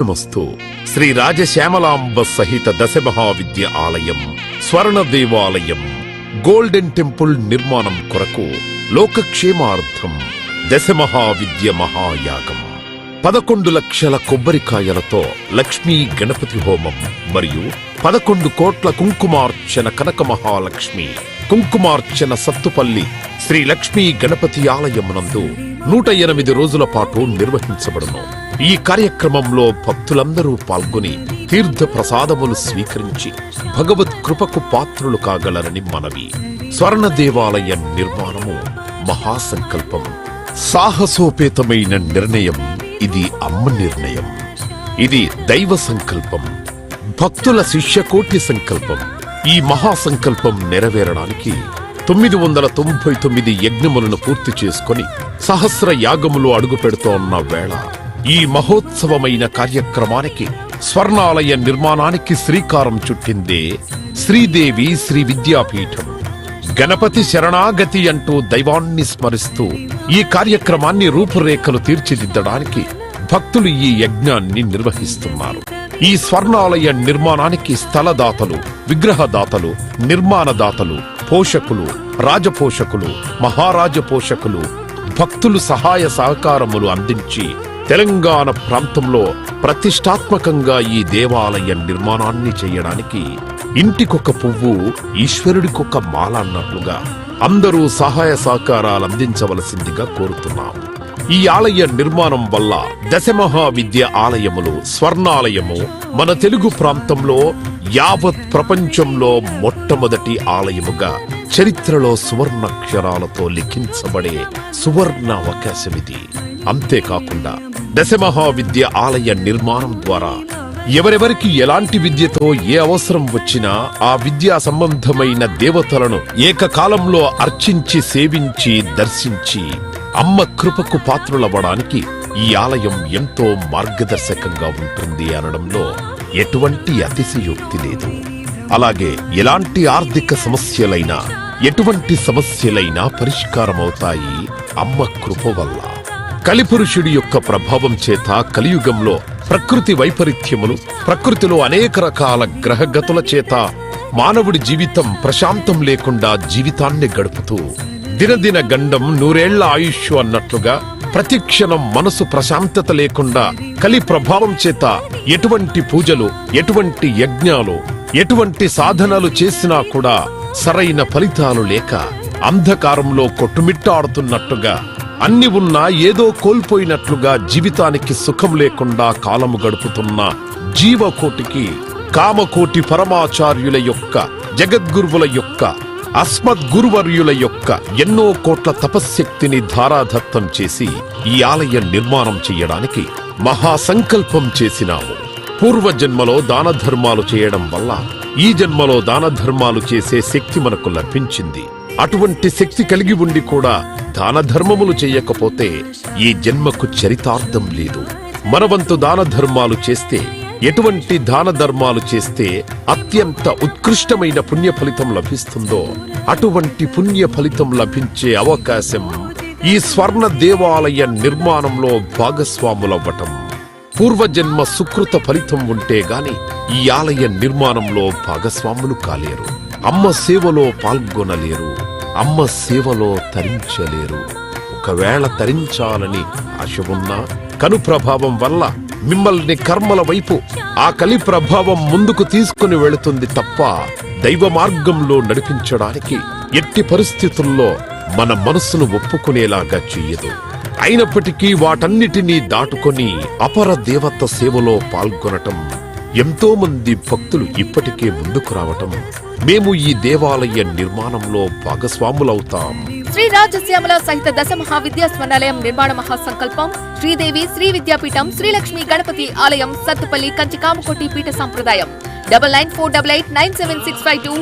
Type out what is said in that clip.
నమస్తు. శ్రీ రాజశ్యామలాంబ సహిత దశ మహావిద్య ఆలయం స్వర్ణ దేవాలయం గోల్డెన్ టెంపుల్ నిర్మాణం కొరకు లోకక్షేమార్థం దశ మహావిద్య మహాయాగం 11 లక్షల కొబ్బరికాయలతో లక్ష్మీ గణపతి హోమం మరియు 11 కోట్ల కుంకుమార్చన కనక మహాలక్ష్మి కుంకుమార్చన సత్తుపల్లి శ్రీ లక్ష్మీ గణపతి ఆలయమునందు 108 రోజుల పాటు నిర్వహించబడును. ఈ కార్యక్రమంలో భక్తులందరూ పాల్గొని తీర్థ ప్రసాదములు స్వీకరించి భగవత్ కృపకు పాత్రులు కాగలరని మనవి. స్వర్ణ దేవాలయ నిర్మాణము మహాసంకల్పం, సాహసోపేతమైన నిర్ణయం. ఇది అమ్మ నిర్ణయం. ఇది దైవ సంకల్పం, భక్తుల శిష్యకోటి సంకల్పం. ఈ మహాసంకల్పం నెరవేరడానికి 999 యజ్ఞములను పూర్తి చేసుకుని సహస్ర యాగములు అడుగు పెడుతోన్న వేళ ఈ మహోత్సవమైన కార్యక్రమానికి స్వర్ణాలయ నిర్మాణానికి శ్రీకారం చుట్టిందే శ్రీదేవి శ్రీ విద్యాపీఠం. గణపతి శరణాగతి అంటూ దైవాన్ని స్మరిస్తూ ఈ కార్యక్రమాన్ని రూపురేఖలు తీర్చిదిద్దడానికి భక్తులు ఈ యజ్ఞాన్ని నిర్వహిస్తున్నారు. ఈ స్వర్ణాలయ నిర్మాణానికి స్థలదాతలు, విగ్రహదాతలు, నిర్మాణదాతలు, పోషకులు, రాజపోషకులు, మహారాజ పోషకులు, భక్తులు సహాయ సహకారములు అందించి తెలంగాణ ప్రాంతంలో ప్రతిష్టాత్మకంగా ఈ దేవాలయ నిర్మాణాన్ని చేయడానికి ఇంటికొక పువ్వు ఈశ్వరుడికొక మాల అన్నట్లుగా అందరూ సహాయ సహకారాలు అందించవలసిందిగా కోరుతున్నాం. ఈ ఆలయ నిర్మాణం వల్ల దశమహావిద్య ఆలయములు స్వర్ణాలయము మన తెలుగు ప్రాంతంలో యావత్ ప్రపంచంలో మొట్టమొదటి ఆలయముగా చరిత్రలో సువర్ణాక్షరాలతో లిఖించబడే సువర్ణ అవకాశమిది. అంతేకాకుండా దశమహావిద్య ఆలయ నిర్మాణం ద్వారా ఎవరెవరికి ఎలాంటి విద్యతో ఏ అవసరం వచ్చినా ఆ విద్యా సంబంధమైన దేవతలను ఏకకాలంలో అర్చించి సేవించి దర్శించి అమ్మ కృపకు పాత్రులవ్వడానికి ఈ ఆలయం ఎంతో మార్గదర్శకంగా ఉంటుంది అనడంలో ఎటువంటి అతిశయోక్తి లేదు. అలాగే ఎలాంటి ఆర్థిక సమస్యలైనా ఎటువంటి సమస్యలైనా పరిష్కారమవుతాయి అమ్మ కృప వల్ల. కలిపురుషుడి యొక్క ప్రభావం చేత కలియుగంలో ప్రకృతి వైపరీత్యములు, ప్రకృతిలో అనేక రకాల గ్రహగతుల చేత మానవుడి జీవితం ప్రశాంతం లేకుండా జీవితాన్ని గడుపుతూ దినదిన గండం 100 ఏళ్ల ఆయుష్ అన్నట్లుగా ప్రతిక్షణం మనసు ప్రశాంతత లేకుండా కలి ప్రభావం చేత ఎటువంటి పూజలు, ఎటువంటి యజ్ఞాలు, ఎటువంటి సాధనలు చేసినా కూడా సరైన ఫలితాలు లేక అంధకారంలో కొట్టుమిట్టాడుతున్నట్టుగా అన్ని ఉన్నా ఏదో కోల్పోయినట్లుగా జీవితానికి సుఖం లేకుండా కాలము గడుపుతున్న జీవకోటికి కామకోటి పరమాచార్యుల యొక్క, జగద్గురువుల యొక్క, అస్మద్గురువర్యుల యొక్క ఎన్నో కోట్ల తపశ్శక్తిని ధారాదత్తం చేసి ఈ ఆలయ నిర్మాణం చెయ్యడానికి మహాసంకల్పం చేసినాము. పూర్వజన్మలో దాన ధర్మాలు చేయడం వల్ల ఈ జన్మలో దాన ధర్మాలు చేసే శక్తి మనకు లభించింది. అటువంటి శక్తి కలిగి ఉండి కూడా దాన ధర్మములు చేయకపోతే ఈ జన్మకు చరితార్థం లేదు. మనవంతు దాన ధర్మాలు చేస్తే, ఎటువంటి దాన ధర్మాలు చేస్తే అత్యంత ఉత్కృష్టమైన పుణ్య ఫలితం లభిస్తుందో అటువంటి పుణ్య ఫలితం లభించే అవకాశం ఈ స్వర్ణ దేవాలయ నిర్మాణంలో భాగస్వాములవ్వటం. పూర్వజన్మ సుకృత ఫలితం ఉంటే గాని ఈ ఆలయ నిర్మాణంలో భాగస్వాములు కాలేరు. అమ్మ సేవలో పాల్గొనలేరు. అమ్మ సేవలో తరించలేరు. ఒకవేళ తరించాలని ఆశ ఉన్నా కను ప్రభావం వల్ల మిమ్మల్ని కర్మల వైపు ఆ కలి ప్రభావం ముందుకు తీసుకుని వెళుతుంది తప్ప దైవ మార్గంలో నడిపించడానికి ఎట్టి పరిస్థితుల్లో మన మనస్సును ఒప్పుకునేలాగా చెయ్యదు. అయినప్పటికీ వాటన్నిటినీ దాటుకొని అపర దేవత సేవలో పాల్గొనటం ఎంతో మంది భక్తులు ఇప్పటికే ముందుకు రావటం మేము ఈ దేవాలయ నిర్మాణంలో భాగస్వాములవుతాం. శ్రీ రాజశ్యామల సహిత దశ మహావిద్యా స్వర్ణాలయం నిర్మాణ మహాసంకల్పం శ్రీదేవి శ్రీ విద్యాపీఠం శ్రీ లక్ష్మీ గణపతి ఆలయం సత్తుపల్లి కంచి కామకోటి పీఠ సంప్రదాయం 9948897652